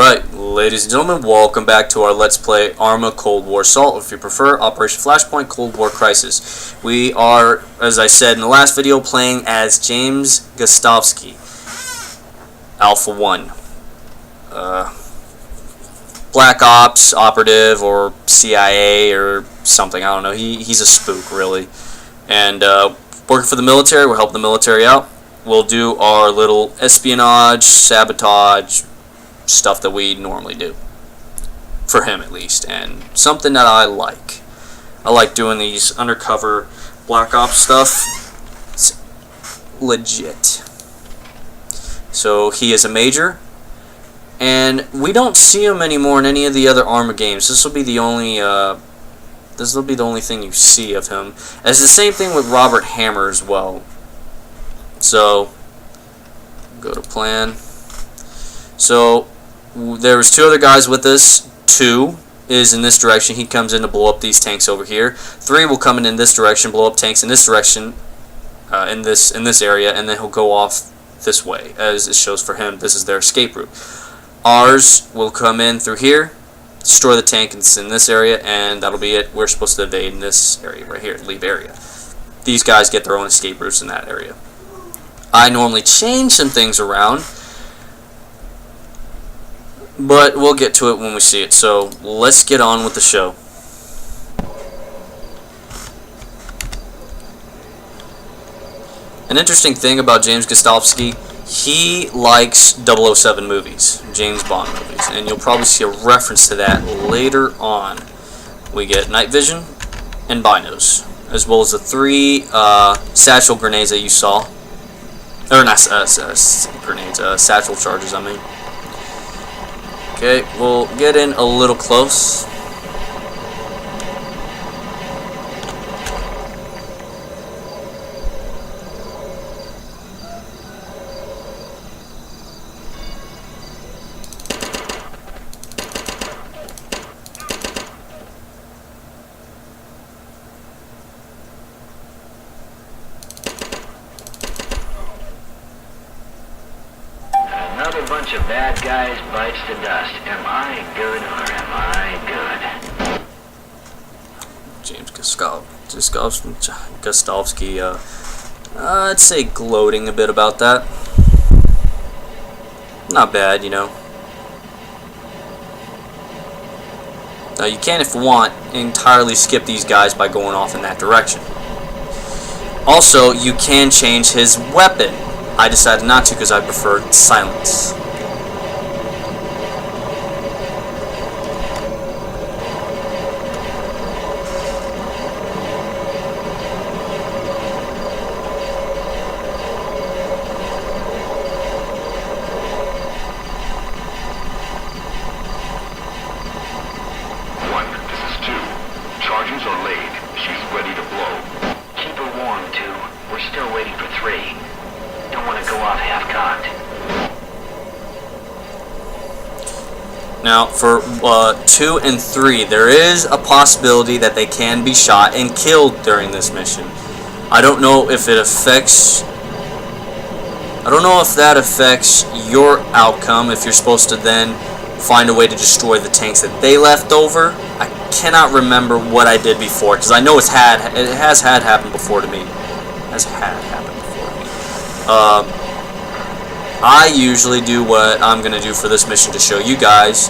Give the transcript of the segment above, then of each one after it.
Alright, ladies and gentlemen, welcome back to our Let's Play ArmA Cold War Assault, or if you prefer, Operation Flashpoint Cold War Crisis. We are, as I said in the last video, playing as James Gastowski, Alpha 1. Black Ops operative, or CIA, or something, I don't know. He's a spook, really. And working for the military, we'll help the military out. We'll do our little espionage, sabotage, stuff that we normally do. For him, at least. And something that I like. I like doing these undercover Black Ops stuff. It's legit. So, he is a major. And we don't see him anymore in any of the other ArmA games. This will be the only thing you see of him. And it's the same thing with Robert Hammer as well. So, go to plan. So, there was two other guys with us. 2 is in this direction. He comes in to blow up these tanks over here. 3 will come in this direction, blow up tanks in this direction, in this area, and then he'll go off this way, as it shows for him. This is their escape route. Ours will come in through here, destroy the tank in this area, and that'll be it. We're supposed to evade in this area right here, leave area. These guys get their own escape routes in that area. I normally change some things around, but we'll get to it when we see it. So let's get on with the show. An interesting thing about James Gastowski, he likes 007 movies, James Bond movies, and you'll probably see a reference to that later on. We get night vision and binos, as well as the 3 satchel grenades that you saw. Or not grenades, satchel charges, I mean. Okay, we'll get in a little close. Another bunch of bad guys bites the dust. Am I good or am I good? James Gastowski, I'd say gloating a bit about that. Not bad, you know. Now you can, if you want, entirely skip these guys by going off in that direction. Also, you can change his weapon. I decided not to because I prefer silence. Charges are laid. She's ready to blow. Keep her warm, 2. We're still waiting for 3. Don't want to go off half-cocked. Now, for 2 and 3, there is a possibility that they can be shot and killed during this mission. I don't know if it affects... I don't know if that affects your outcome, if you're supposed to then find a way to destroy the tanks that they left over. I cannot remember what I did before, because I know it has had happened before to me. I usually do what I'm going to do for this mission to show you guys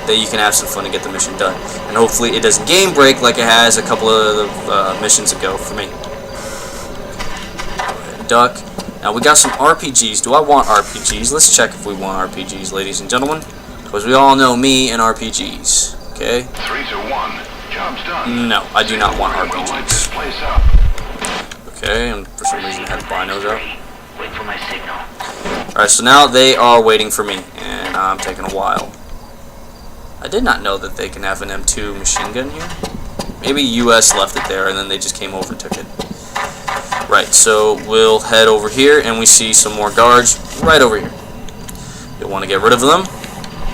that you can have some fun and get the mission done. And hopefully it doesn't game break like it has a couple of the missions ago for me. Duck. Now we got some RPGs. Do I want RPGs? Let's check if we want RPGs, ladies and gentlemen. Because we all know me and RPGs. Okay? 3 to 1. Job's done. No, I do not want RPGs. Okay, and for some reason I had binos out. Wait for my signal. Alright, so now they are waiting for me, and I'm taking a while. I did not know that they can have an M2 machine gun here. Maybe US left it there, and then they just came over and took it. Right, so we'll head over here, and we see some more guards right over here. You'll want to get rid of them,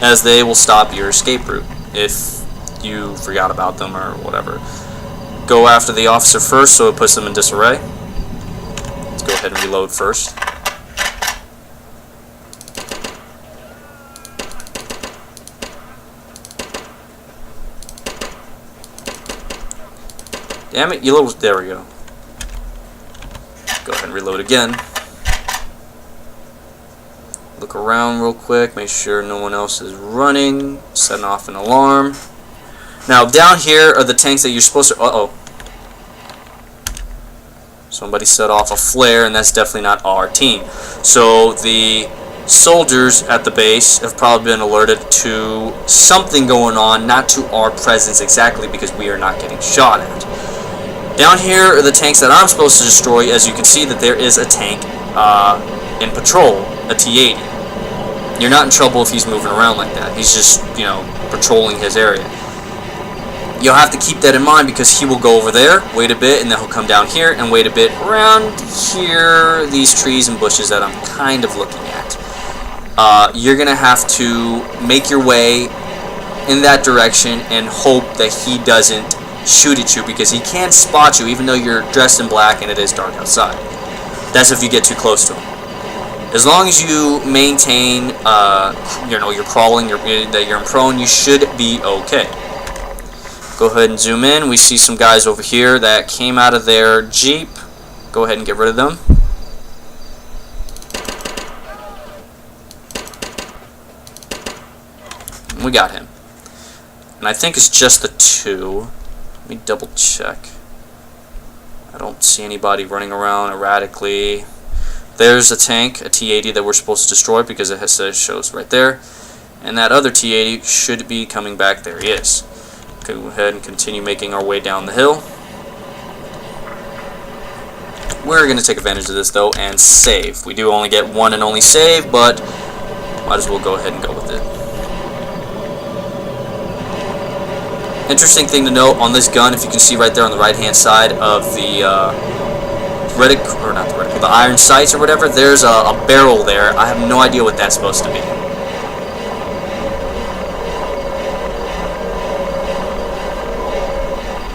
as they will stop your escape route if you forgot about them or whatever. Go after the officer first, so it puts them in disarray. Let's go ahead and reload first. Damn it, you little... There we go. Go ahead and reload again. Look around real quick, make sure no one else is running, setting off an alarm. Now down here are the tanks that you're supposed to... Uh-oh. Somebody set off a flare, and that's definitely not our team. So the soldiers at the base have probably been alerted to something going on, not to our presence exactly, because we are not getting shot at. Down here are the tanks that I'm supposed to destroy. As you can see, that there is a tank in patrol, a T-80. You're not in trouble if he's moving around like that. He's just, you know, patrolling his area. You'll have to keep that in mind, because he will go over there, wait a bit, and then he'll come down here and wait a bit around here, these trees and bushes that I'm kind of looking at. You're going to have to make your way in that direction and hope that he doesn't shoot at you, because he can spot you even though you're dressed in black and it is dark outside. That's if you get too close to him. As long as you maintain, you know, you're crawling, that you're in prone, you should be okay. Go ahead and zoom in. We see some guys over here that came out of their Jeep. Go ahead and get rid of them. We got him. And I think it's just the two. Let me double check. I don't see anybody running around erratically. There's a tank, a T-80 that we're supposed to destroy, because it shows right there. And that other T-80 should be coming back. There he is. Go ahead and continue making our way down the hill. We're going to take advantage of this, though, and save. We do only get one and only save, but might as well go ahead and go with it. Interesting thing to note on this gun, if you can see right there on the right-hand side of the the iron sights or whatever, there's a barrel there. I have no idea what that's supposed to be.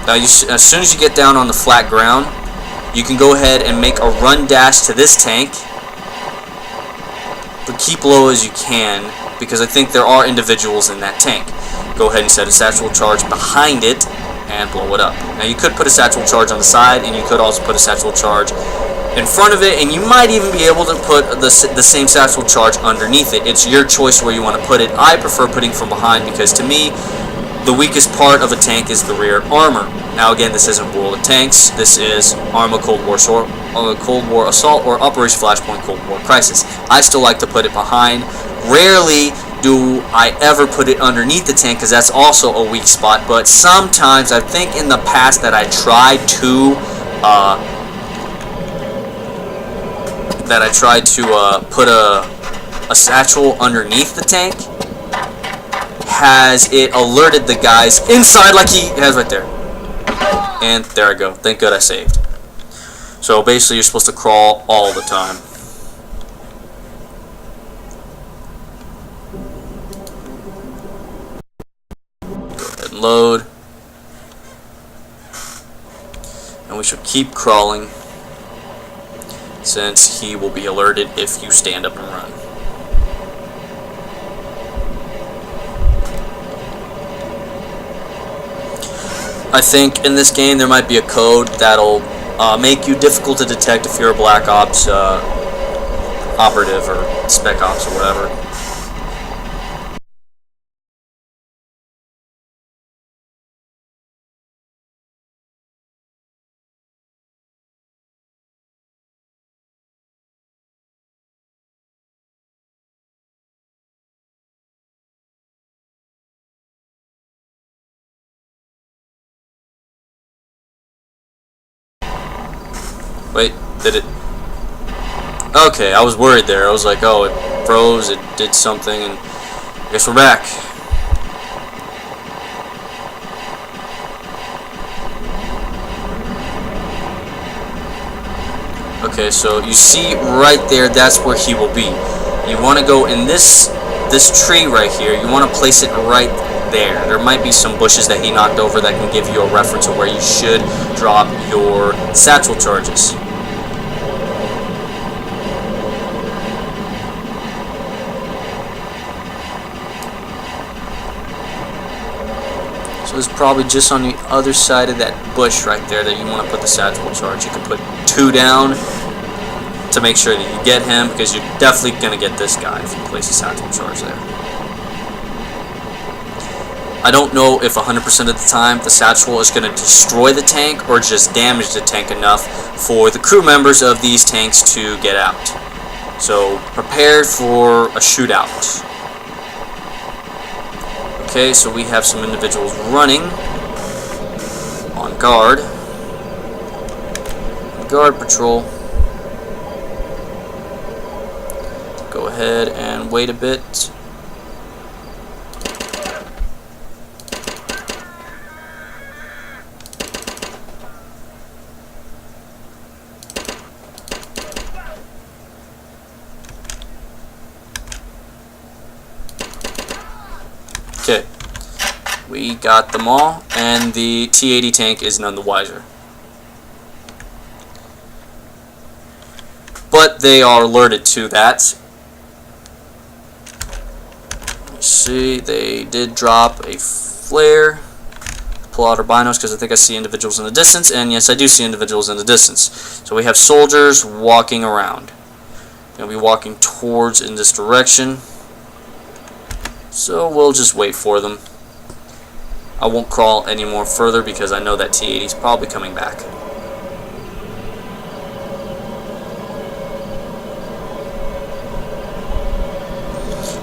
Now, as soon as you get down on the flat ground, you can go ahead and make a run dash to this tank, but keep low as you can, because I think there are individuals in that tank. Go ahead and set a satchel charge behind it and blow it up. Now, you could put a satchel charge on the side, and you could also put a satchel charge in front of it, and you might even be able to put the same satchel charge underneath it. It's your choice where you want to put it. I prefer putting from behind, because to me, the weakest part of a tank is the rear armor. Now again, this isn't World of Tanks. This is ArmA Cold War Assault, or Operation Flashpoint Cold War Crisis. I still like to put it behind. Rarely do I ever put it underneath the tank, because that's also a weak spot. But sometimes, I think in the past that I tried to put a satchel underneath the tank, has it alerted the guys inside, like he has right there. And there I go. Thank God I saved. So basically, you're supposed to crawl all the time. Go ahead and load. And we should keep crawling, since he will be alerted if you stand up and run. I think in this game there might be a code that'll make you difficult to detect if you're a Black Ops operative or Spec Ops or whatever. Wait, did it? Okay, I was worried there. I was like, oh, it froze, it did something, and I guess we're back. Okay, so you see right there, that's where he will be. You want to go in this tree right here. You want to place it right there. There might be some bushes that he knocked over that can give you a reference of where you should drop your satchel charges. So it's probably just on the other side of that bush right there that you want to put the satchel charge. You can put 2 down to make sure that you get him, because you're definitely going to get this guy if you place a satchel charge there. I don't know if 100% of the time the satchel is going to destroy the tank or just damage the tank enough for the crew members of these tanks to get out. So prepare for a shootout. Okay, so we have some individuals running on guard. Guard patrol. Go ahead and wait a bit. Okay, we got them all, and the T-80 tank is none the wiser. But they are alerted to that. Let's see, they did drop a flare. Pull out our binos because I think I see individuals in the distance, and yes, I do see individuals in the distance. So we have soldiers walking around. They'll be walking towards in this direction. So we'll just wait for them. I won't crawl any more further because I know that T-80 is probably coming back.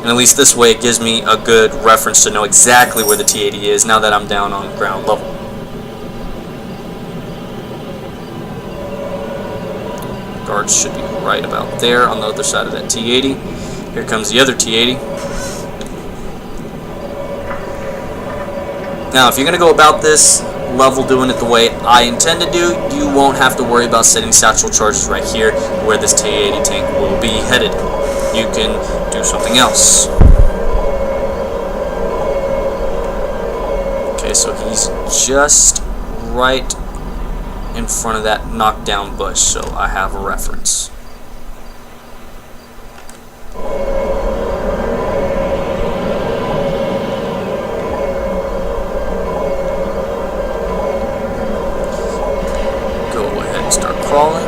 And at least this way it gives me a good reference to know exactly where the T-80 is now that I'm down on ground level. Guards should be right about there on the other side of that T-80. Here comes the other T-80. Now, if you're going to go about this level doing it the way I intend to do, you won't have to worry about setting satchel charges right here where this T-80 tank will be headed. You can do something else. Okay, so he's just right in front of that knockdown bush, so I have a reference.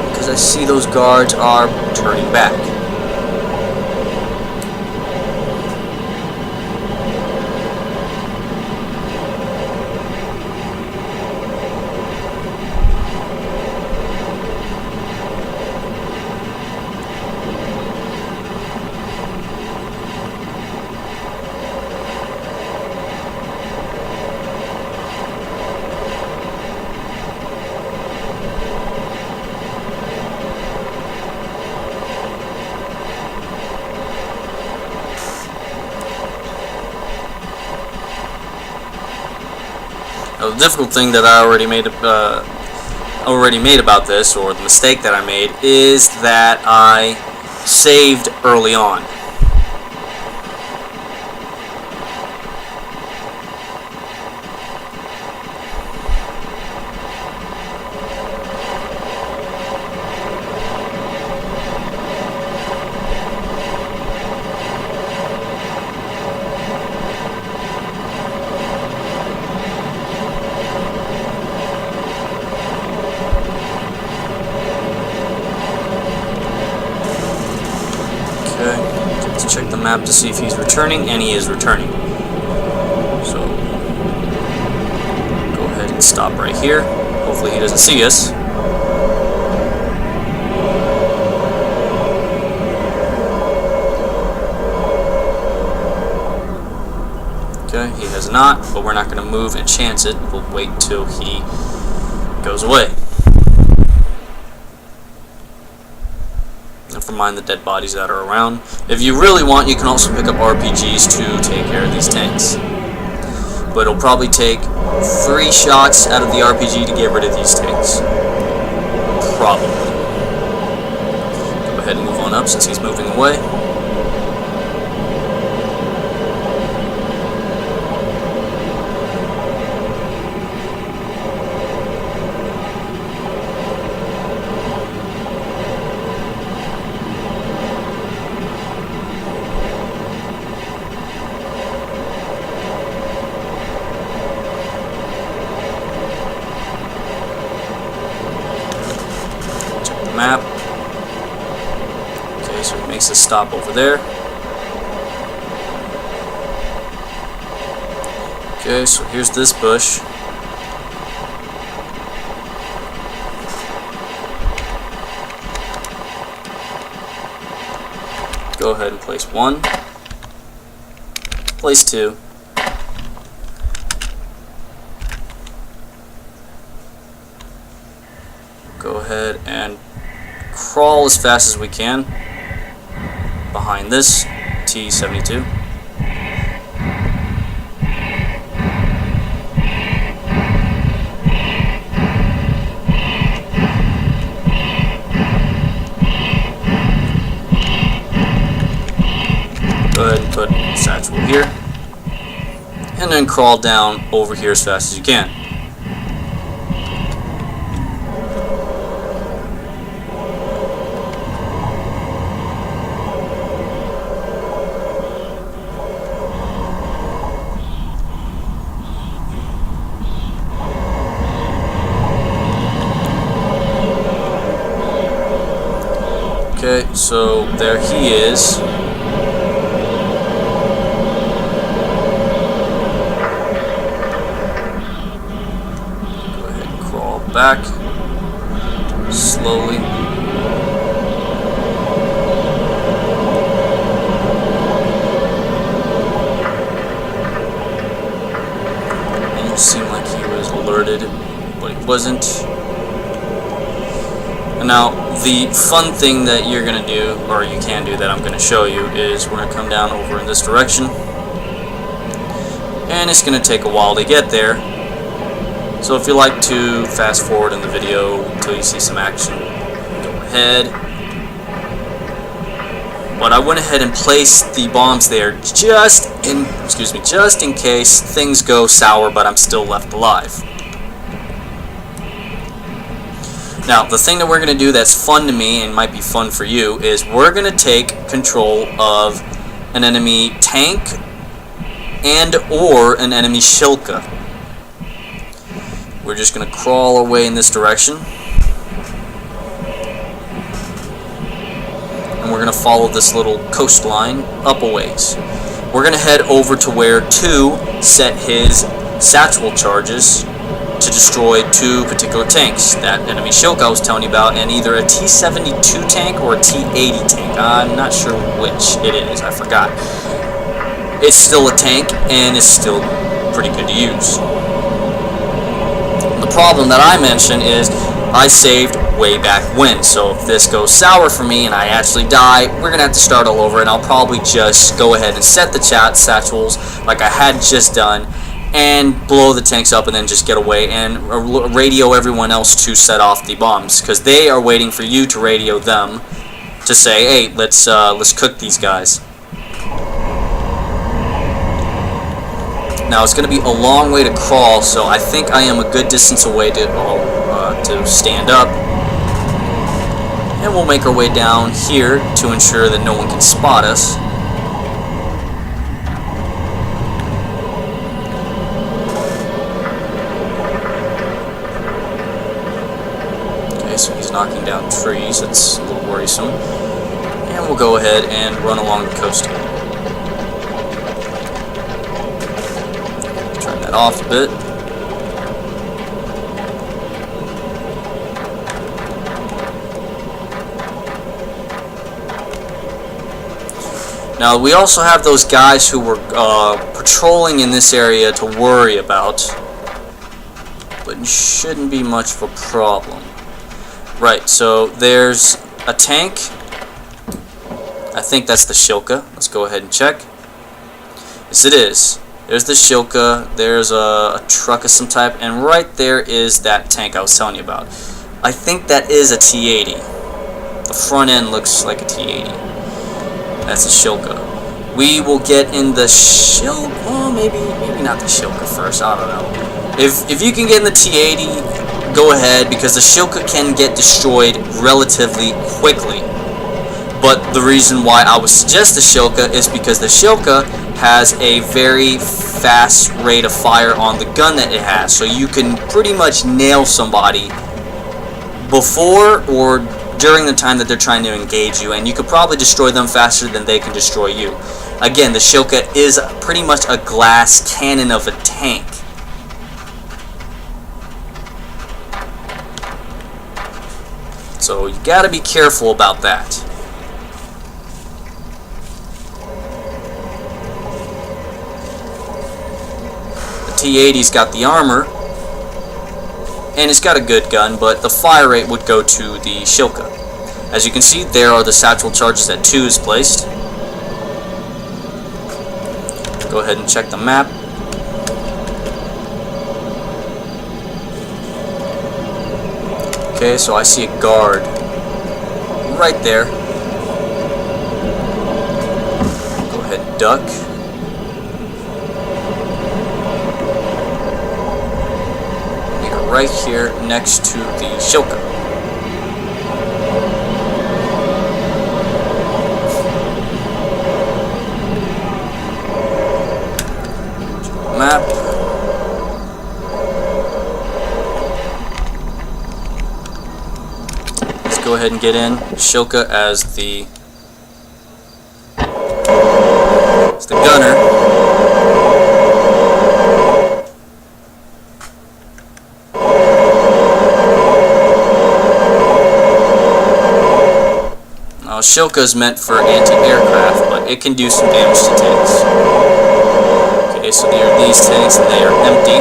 Because I see those guards are turning back. Now, the difficult thing that I already made about this, or the mistake that I made, is that I saved early on. Check the map to see if he's returning, and he is returning. So go ahead and stop right here. Hopefully he doesn't see us. Okay, he has not, but we're not going to move and chance it. We'll wait till he goes away. Never mind the dead bodies that are around. If you really want, you can also pick up RPGs to take care of these tanks. But it'll probably take 3 shots out of the RPG to get rid of these tanks. Probably. Go ahead and move on up since he's moving away. stop over there. Okay, so here's this bush. Go ahead and place 1. Place 2. Go ahead and crawl as fast as we can behind this T-72. Go ahead and put satchel here, and then crawl down over here as fast as you can. Okay, so there he is. Back slowly. Almost seemed like he was alerted, but he wasn't. And now the fun thing that you're gonna do, or you can do, that I'm gonna show you, is we're gonna come down over in this direction, and it's gonna take a while to get there. So if you like to fast forward in the video until you see some action, go ahead. But I went ahead and placed the bombs there just in case things go sour, but I'm still left alive. Now, the thing that we're going to do that's fun to me and might be fun for you is we're going to take control of an enemy tank and or an enemy shilka. We're just going to crawl our way in this direction. And we're going to follow this little coastline up a ways. We're going to head over to where 2 set his satchel charges to destroy 2 particular tanks. That enemy shilka I was telling you about, and either a T-72 tank or a T-80 tank. I'm not sure which it is. I forgot. It's still a tank, and it's still pretty good to use. The problem that I mentioned is I saved way back when, so if this goes sour for me and I actually die, we're going to have to start all over, and I'll probably just go ahead and set the satchels like I had just done and blow the tanks up and then just get away and radio everyone else to set off the bombs, because they are waiting for you to radio them to say, hey, let's cook these guys. Now it's going to be a long way to crawl, so I think I am a good distance away to stand up. And we'll make our way down here to ensure that no one can spot us. Okay, so he's knocking down trees. That's a little worrisome. And we'll go ahead and run along the coast here. Turn that off a bit. Now, we also have those guys who were patrolling in this area to worry about, but it shouldn't be much of a problem. Right, so there's a tank. I think that's the shilka. Let's go ahead and check. Yes, it is. There's the shilka, there's a truck of some type, and right there is that tank I was telling you about. I think that is a T-80. The front end looks like a T-80. That's a shilka. We will get in the shilka, well, maybe not the shilka first, I don't know. If you can get in the T-80, go ahead, because the shilka can get destroyed relatively quickly. But the reason why I would suggest the shilka is because the shilka has a very fast rate of fire on the gun that it has, so you can pretty much nail somebody before or during the time that they're trying to engage you, and you could probably destroy them faster than they can destroy you. Again, the Shilka is pretty much a glass cannon of a tank. So you gotta be careful about that. The T-80's got the armor, and it's got a good gun, but the fire rate would go to the Shilka. As you can see, there are the satchel charges that 2 is placed. Go ahead and check the map. Okay, so I see a guard right there. Go ahead and duck. We are right here next to the Shilka. Map. Let's go ahead and get in Shilka as the gunner. Now Shilka is meant for anti-aircraft, but it can do some damage to tanks. Okay, so there are these tanks, and they are empty.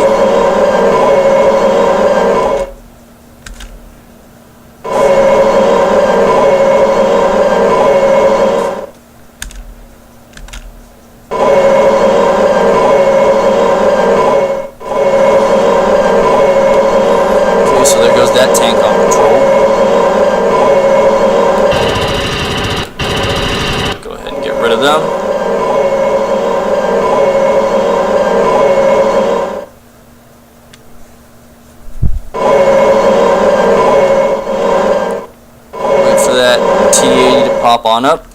Okay, so there goes that tank on patrol. Go ahead and get rid of them. T-80 to pop on up.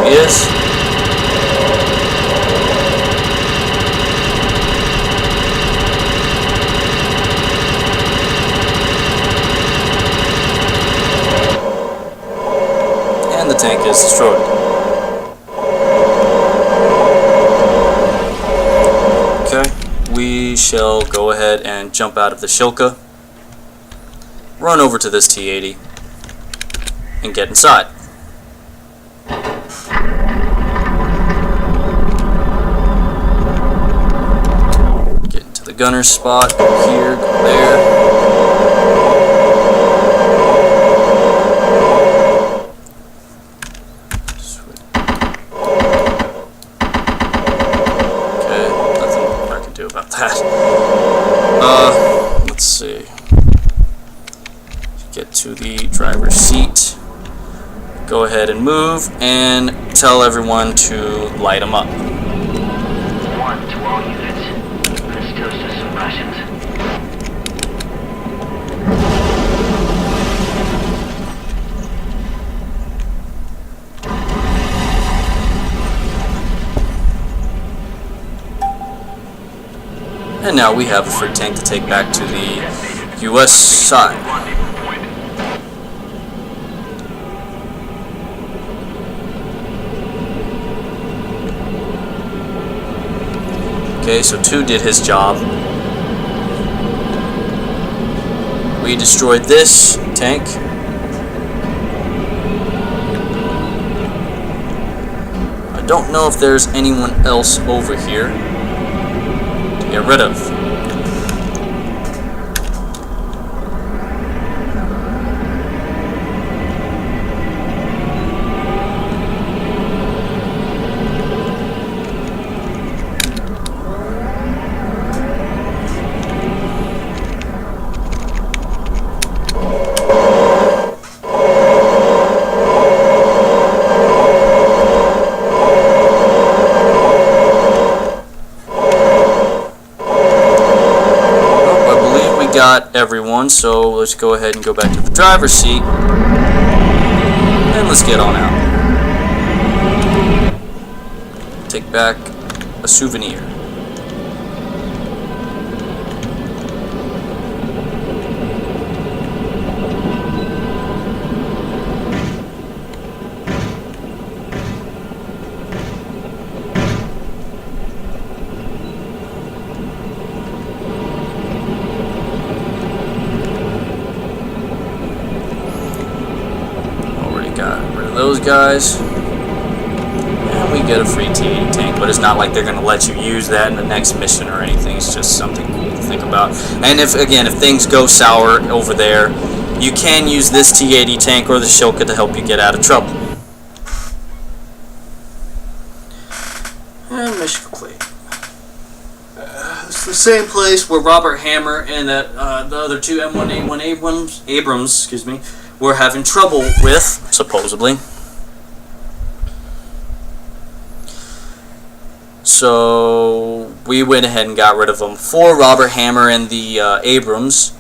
Yes. And the tank is destroyed. Okay, we shall go ahead and jump out of the Shilka, run over to this T-80, and get inside. Gunner spot, go here, go there. Sweet. Okay, nothing I can do about that. Let's see. Get to the driver's seat. Go ahead and move, and tell everyone to light them up. 1 to all units. Let's toast to some Russians. And now we have a freight tank to take back to the U.S. side. Okay, so 2 did his job. We destroyed this tank. I don't know if there's anyone else over here to get rid of. got everyone, so let's go ahead and go back to the driver's seat. And let's get on out. Take back a souvenir. Got rid of those guys, and we get a free T80 tank, but it's not like they're going to let you use that in the next mission or anything. It's just something cool to think about. And if things go sour over there, you can use this T80 tank or the Shilka to help you get out of trouble. And mission complete. It's the same place where Robert Hammer and the other two M1A1 Abrams, excuse me, were having trouble with, supposedly. So we went ahead and got rid of them for Robert Hammer and the Abrams,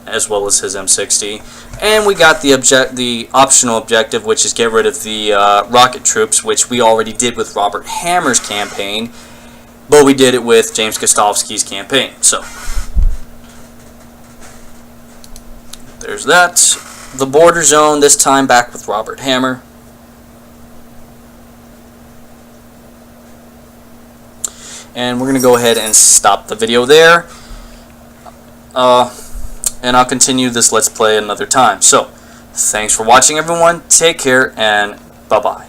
as well as his M60, and we got the optional objective, which is get rid of the rocket troops, which we already did with Robert Hammer's campaign, but we did it with James Gastowski's campaign. So there's that. The border zone, this time back with Robert Hammer. And we're going to go ahead and stop the video there. And I'll continue this Let's Play another time. So, thanks for watching, everyone. Take care, and bye-bye.